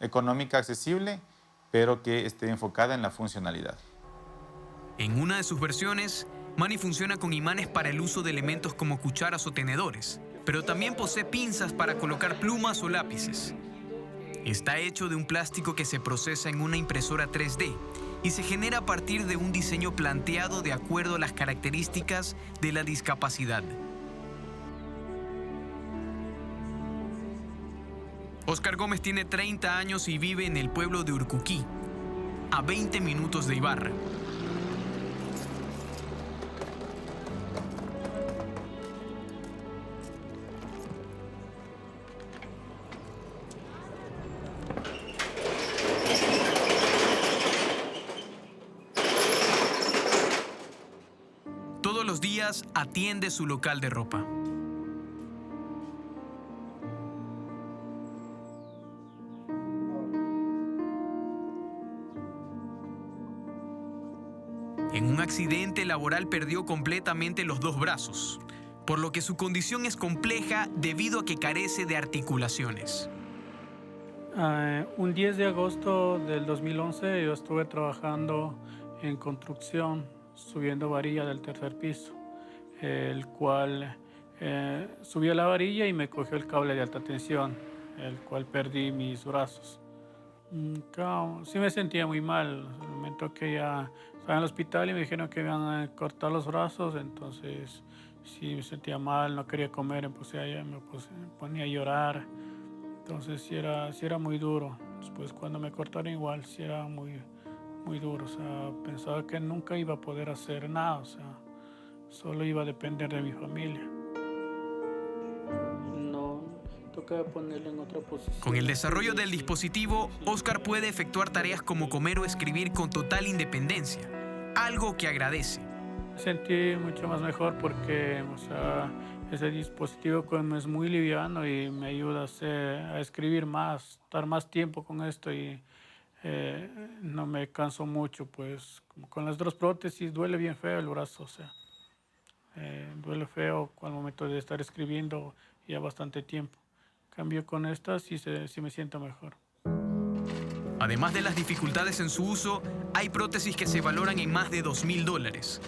económica accesible, pero que esté enfocada en la funcionalidad. En una de sus versiones, Mani funciona con imanes para el uso de elementos como cucharas o tenedores, pero también posee pinzas para colocar plumas o lápices. Está hecho de un plástico que se procesa en una impresora 3D y se genera a partir de un diseño planteado de acuerdo a las características de la discapacidad. Oscar Gómez tiene 30 años y vive en el pueblo de Urcuquí, a 20 minutos de Ibarra. Todos los días atiende su local de ropa. En un accidente laboral perdió completamente los dos brazos, por lo que su condición es compleja debido a que carece de articulaciones. Un 10 de agosto del 2011 yo estuve trabajando en construcción, subiendo varilla del tercer piso, el cual subí a la varilla y me cogió el cable de alta tensión, el cual perdí mis brazos. Sí me sentía muy mal, en el momento que ya estaba en el hospital y me dijeron que me iban a cortar los brazos, entonces sí me sentía mal, no quería comer, me ponía a llorar, entonces sí era muy duro. Después cuando me cortaron igual, sí era muy duro. O sea, pensaba que nunca iba a poder hacer nada. O sea, solo iba a depender de mi familia. No, toca ponerlo en otra posición. Con el desarrollo del dispositivo, Oscar puede efectuar tareas como comer o escribir con total independencia, algo que agradece. Me sentí mucho más mejor porque, o sea, ese dispositivo es muy liviano y me ayuda a escribir más, estar más tiempo con esto y no me canso mucho, pues con las dos prótesis duele bien feo el brazo, o sea, duele feo al momento de estar escribiendo ya bastante tiempo. Cambio con esta sí me siento mejor. Además de las dificultades en su uso, hay prótesis que se valoran en más de $2.000,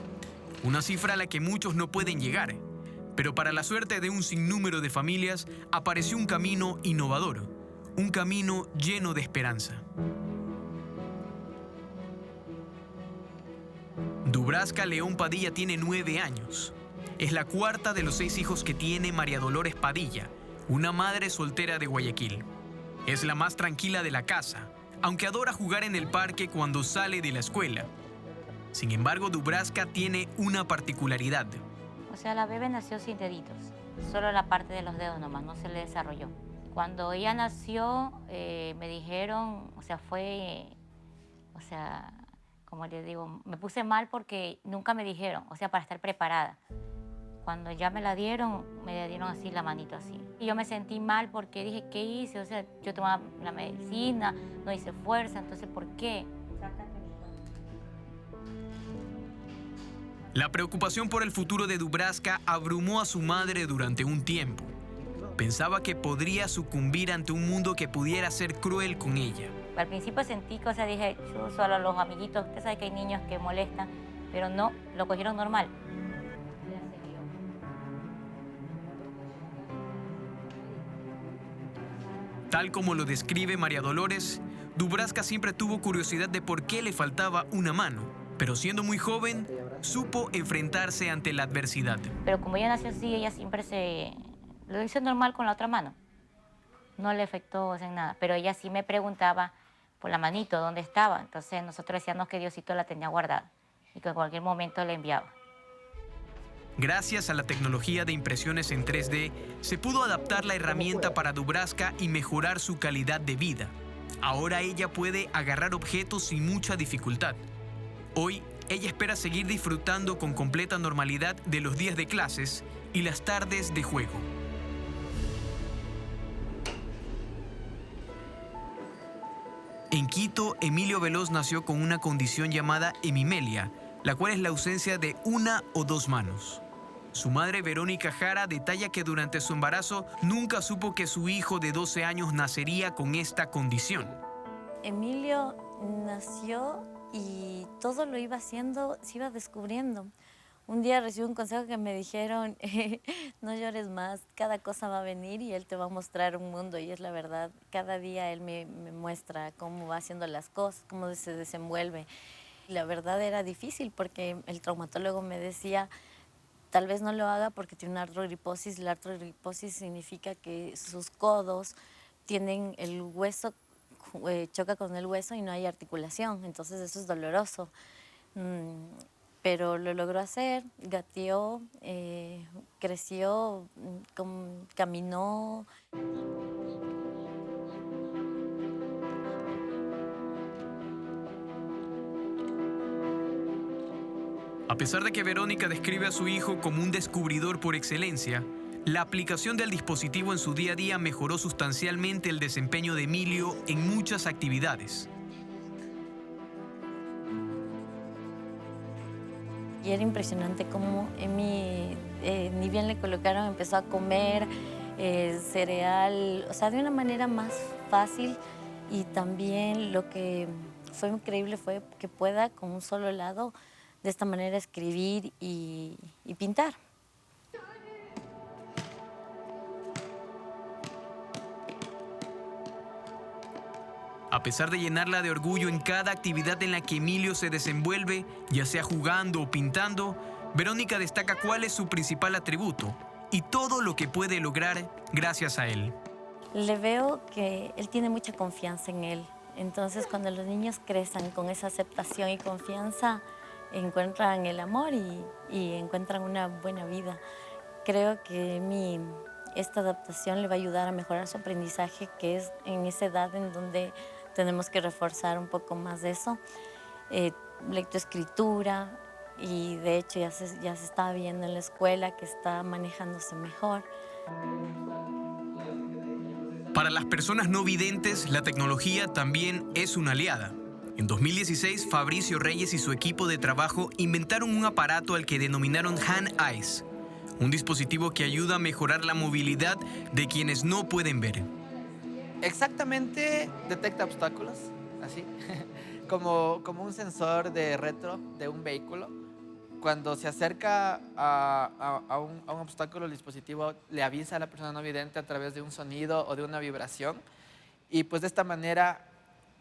una cifra a la que muchos no pueden llegar. Pero para la suerte de un sinnúmero de familias, apareció un camino innovador, un camino lleno de esperanza. Dubraska León Padilla tiene 9 años. Es la cuarta de los 6 hijos que tiene María Dolores Padilla, una madre soltera de Guayaquil. Es la más tranquila de la casa, aunque adora jugar en el parque cuando sale de la escuela. Sin embargo, Dubraska tiene una particularidad. O sea, la bebé nació sin deditos, solo la parte de los dedos nomás, no se le desarrolló. Cuando ella nació, me dijeron, como les digo, me puse mal porque nunca me dijeron, o sea, para estar preparada. Cuando ya me la dieron así la manito así. Y yo me sentí mal porque dije, ¿qué hice? O sea, yo tomaba la medicina, no hice fuerza, entonces, ¿por qué? La preocupación por el futuro de Dubraska abrumó a su madre durante un tiempo. Pensaba que podría sucumbir ante un mundo que pudiera ser cruel con ella. Al principio sentí que, o sea, dije, yo solo a los amiguitos, usted sabe que hay niños que molestan, pero no, lo cogieron normal. Tal como lo describe María Dolores, Dubraska siempre tuvo curiosidad de por qué le faltaba una mano, pero siendo muy joven, supo enfrentarse ante la adversidad. Pero como ella nació así, ella siempre lo hizo normal con la otra mano. No le afectó en nada, pero ella sí me preguntaba por la manito, ¿dónde estaba? Entonces nosotros decíamos que Diosito la tenía guardada y que en cualquier momento le enviaba. Gracias a la tecnología de impresiones en 3D, se pudo adaptar la herramienta para Dubraska y mejorar su calidad de vida. Ahora ella puede agarrar objetos sin mucha dificultad. Hoy, ella espera seguir disfrutando con completa normalidad de los días de clases y las tardes de juego. En Quito, Emilio Veloz nació con una condición llamada hemimelia, la cual es la ausencia de una o dos manos. Su madre, Verónica Jara, detalla que durante su embarazo nunca supo que su hijo de 12 años nacería con esta condición. Emilio nació y todo lo iba haciendo, se iba descubriendo. Un día recibí un consejo que me dijeron, no llores más, cada cosa va a venir y él te va a mostrar un mundo, y es la verdad. Cada día él me muestra cómo va haciendo las cosas, cómo se desenvuelve. Y la verdad era difícil porque el traumatólogo me decía, tal vez no lo haga porque tiene una artrogriposis. La artrogriposis significa que sus codos tienen el hueso, choca con el hueso y no hay articulación, entonces eso es doloroso. Pero lo logró hacer, gateó, creció, caminó. A pesar de que Verónica describe a su hijo como un descubridor por excelencia, la aplicación del dispositivo en su día a día mejoró sustancialmente el desempeño de Emilio en muchas actividades. Y era impresionante cómo ni bien le colocaron, empezó a comer cereal, o sea, de una manera más fácil. Y también lo que fue increíble fue que pueda, con un solo lado, de esta manera escribir y pintar. A pesar de llenarla de orgullo en cada actividad en la que Emilio se desenvuelve, ya sea jugando o pintando, Verónica destaca cuál es su principal atributo y todo lo que puede lograr gracias a él. Le veo que él tiene mucha confianza en él. Entonces, cuando los niños crecen con esa aceptación y confianza, encuentran el amor y encuentran una buena vida. Creo que esta adaptación le va a ayudar a mejorar su aprendizaje, que es en esa edad en donde tenemos que reforzar un poco más de eso. Lectoescritura, y de hecho ya se está viendo en la escuela que está manejándose mejor. Para las personas no videntes, la tecnología también es una aliada. En 2016, Fabricio Reyes y su equipo de trabajo inventaron un aparato al que denominaron Hand Eyes, un dispositivo que ayuda a mejorar la movilidad de quienes no pueden ver. Exactamente detecta obstáculos, así, como un sensor de retro de un vehículo. Cuando se acerca a un obstáculo, el dispositivo le avisa a la persona no vidente a través de un sonido o de una vibración, y pues de esta manera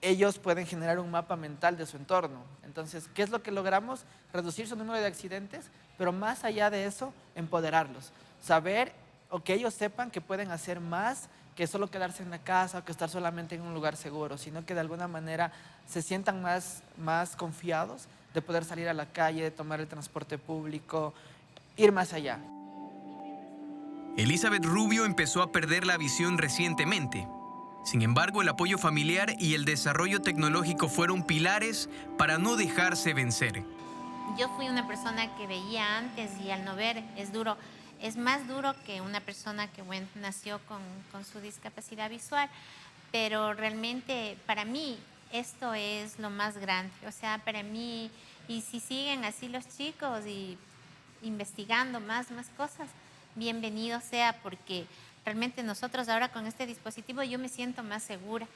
ellos pueden generar un mapa mental de su entorno. Entonces, ¿qué es lo que logramos? Reducir su número de accidentes, pero más allá de eso, empoderarlos. Saber o que ellos sepan que pueden hacer más que solo quedarse en la casa o que estar solamente en un lugar seguro, sino que de alguna manera se sientan más confiados de poder salir a la calle, de tomar el transporte público, ir más allá. Elizabeth Rubio empezó a perder la visión recientemente. Sin embargo, el apoyo familiar y el desarrollo tecnológico fueron pilares para no dejarse vencer. Yo fui una persona que veía antes y al no ver es duro. Es más duro que una persona que nació con su discapacidad visual, pero realmente para mí esto es lo más grande. O sea, para mí, y si siguen así los chicos y investigando más cosas, bienvenido sea, porque realmente nosotros ahora con este dispositivo yo me siento más segura.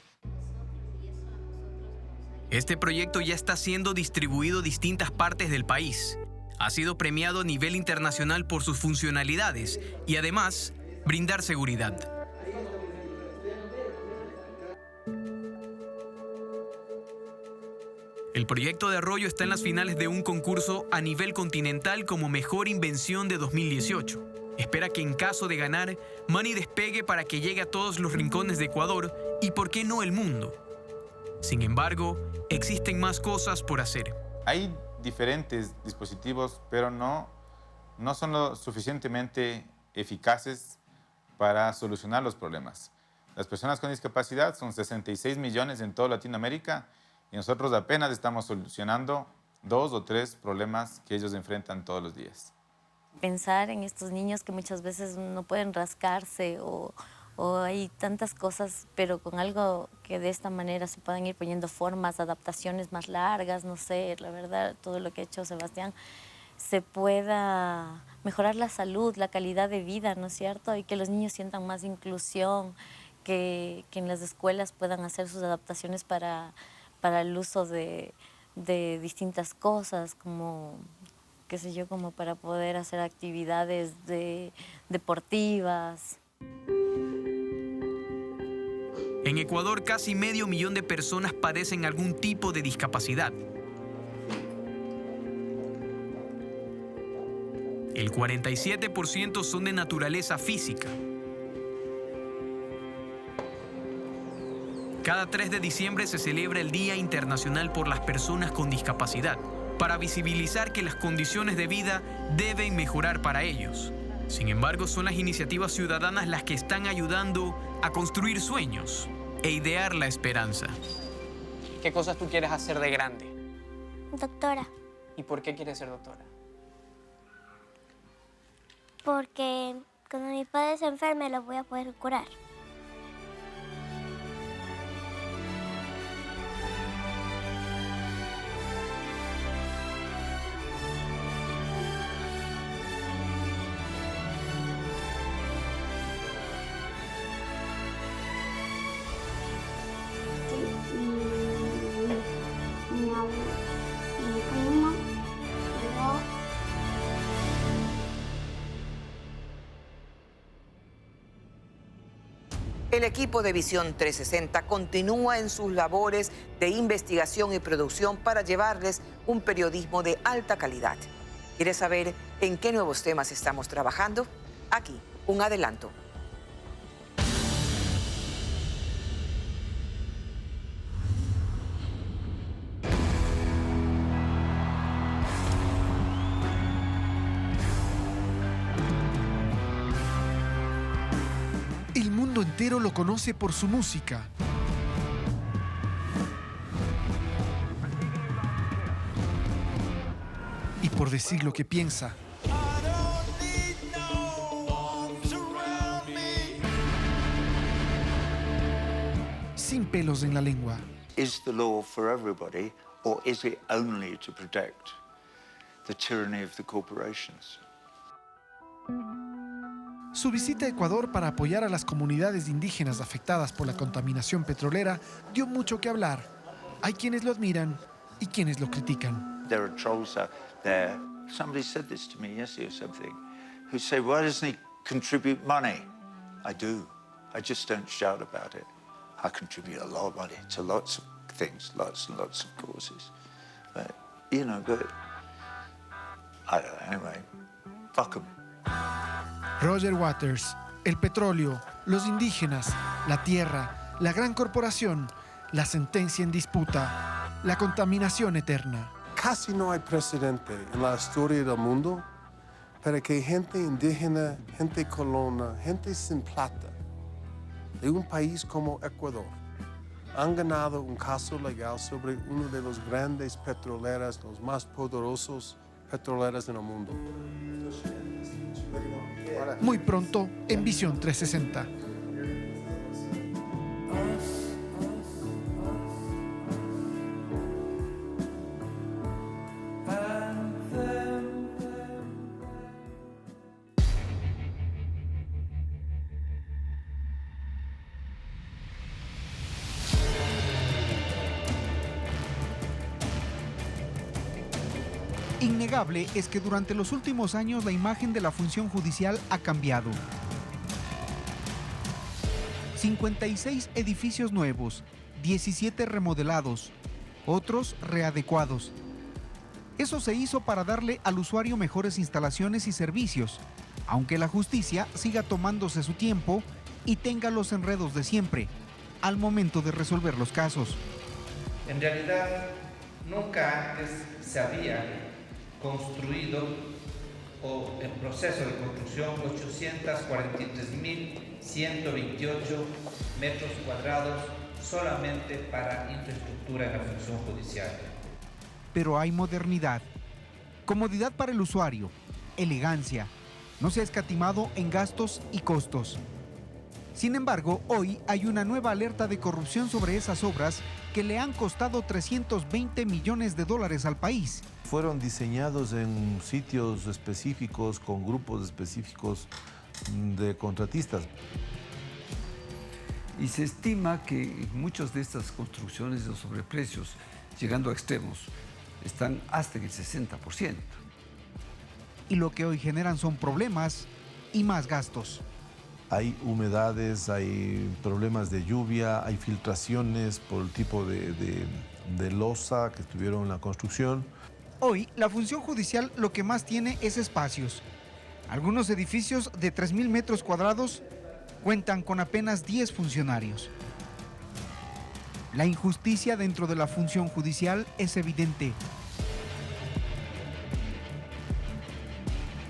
Este proyecto ya está siendo distribuido a distintas partes del país. Ha sido premiado a nivel internacional por sus funcionalidades y además brindar seguridad. El proyecto de Arroyo está en las finales de un concurso a nivel continental como Mejor Invención de 2018. Espera que en caso de ganar, Mani despegue para que llegue a todos los rincones de Ecuador y, ¿por qué no, el mundo? Sin embargo, existen más cosas por hacer. Hay diferentes dispositivos, pero no son lo suficientemente eficaces para solucionar los problemas. Las personas con discapacidad son 66 millones en toda Latinoamérica y nosotros apenas estamos solucionando 2 o 3 problemas que ellos enfrentan todos los días. Pensar en estos niños que muchas veces no pueden rascarse o hay tantas cosas, pero con algo que de esta manera se puedan ir poniendo formas, adaptaciones más largas, no sé, la verdad, todo lo que ha hecho Sebastián, se pueda mejorar la salud, la calidad de vida, ¿no es cierto? Y que los niños sientan más inclusión, que en las escuelas puedan hacer sus adaptaciones para el uso de distintas cosas, como, qué sé yo, como para poder hacer actividades deportivas. En Ecuador, casi 500,000 de personas padecen algún tipo de discapacidad. El 47% son de naturaleza física. Cada 3 de diciembre se celebra el Día Internacional por las Personas con Discapacidad, para visibilizar que las condiciones de vida deben mejorar para ellos. Sin embargo, son las iniciativas ciudadanas las que están ayudando a construir sueños e idear la esperanza. ¿Qué cosas tú quieres hacer de grande? Doctora. ¿Y por qué quieres ser doctora? Porque cuando mi padre se enferme lo voy a poder curar. El equipo de Visión 360 continúa en sus labores de investigación y producción para llevarles un periodismo de alta calidad. ¿Quieres saber en qué nuevos temas estamos trabajando? Aquí, un adelanto. El mundo entero lo conoce por su música. Y por decir lo que piensa. Sin pelos en la lengua. Is the law for everybody, or is it only to protect the tyranny of the corporations? Su visita a Ecuador para apoyar a las comunidades indígenas afectadas por la contaminación petrolera dio mucho que hablar. Hay quienes lo admiran y quienes lo critican. There are trolls out there. Somebody said this to me yesterday or something, who say, why doesn't he contribute money? I do. I just don't shout about it. I contribute a lot of money to lots of things, lots and lots of causes. But, you know, but I don't know, anyway, fuck them. Roger Waters, el petróleo, los indígenas, la tierra, la gran corporación, la sentencia en disputa, la contaminación eterna. Casi no hay precedente en la historia del mundo para que gente indígena, gente colona, gente sin plata de un país como Ecuador han ganado un caso legal sobre uno de los grandes petroleras, los más poderosos petroleras en el mundo. Muy pronto en Visión 360. Innegable es que durante los últimos años la imagen de la función judicial ha cambiado. 56 edificios nuevos, 17 remodelados, otros readecuados. Eso se hizo para darle al usuario mejores instalaciones y servicios, aunque la justicia siga tomándose su tiempo y tenga los enredos de siempre al momento de resolver los casos. En realidad, nunca antes se había construido o en proceso de construcción 843.128 metros cuadrados solamente para infraestructura en la función judicial. Pero hay modernidad, comodidad para el usuario, elegancia. No se ha escatimado en gastos y costos. Sin embargo, hoy hay una nueva alerta de corrupción sobre esas obras que le han costado $320 millones al país. Fueron diseñados en sitios específicos, con grupos específicos de contratistas. Y se estima que muchas de estas construcciones de sobreprecios, llegando a extremos, están hasta en el 60%. Y lo que hoy generan son problemas y más gastos. Hay humedades, hay problemas de lluvia, hay filtraciones por el tipo de losa que tuvieron en la construcción. Hoy, la función judicial lo que más tiene es espacios. Algunos edificios de 3.000 metros cuadrados cuentan con apenas 10 funcionarios. La injusticia dentro de la función judicial es evidente.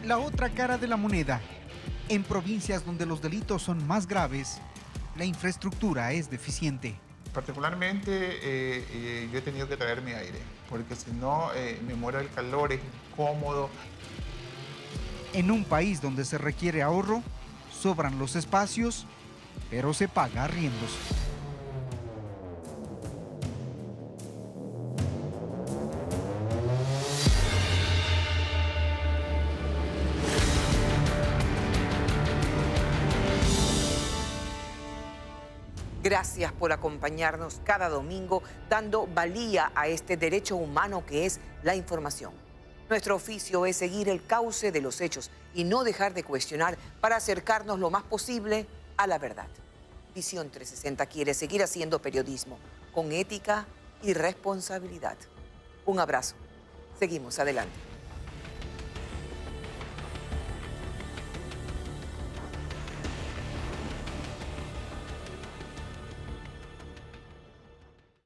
La otra cara de la moneda. En provincias donde los delitos son más graves, la infraestructura es deficiente. Particularmente yo he tenido que traerme aire, porque si no me muero el calor, es incómodo. En un país donde se requiere ahorro, sobran los espacios, pero se paga arriendos. Gracias por acompañarnos cada domingo, dando valía a este derecho humano que es la información. Nuestro oficio es seguir el cauce de los hechos y no dejar de cuestionar para acercarnos lo más posible a la verdad. Visión 360 quiere seguir haciendo periodismo con ética y responsabilidad. Un abrazo. Seguimos adelante.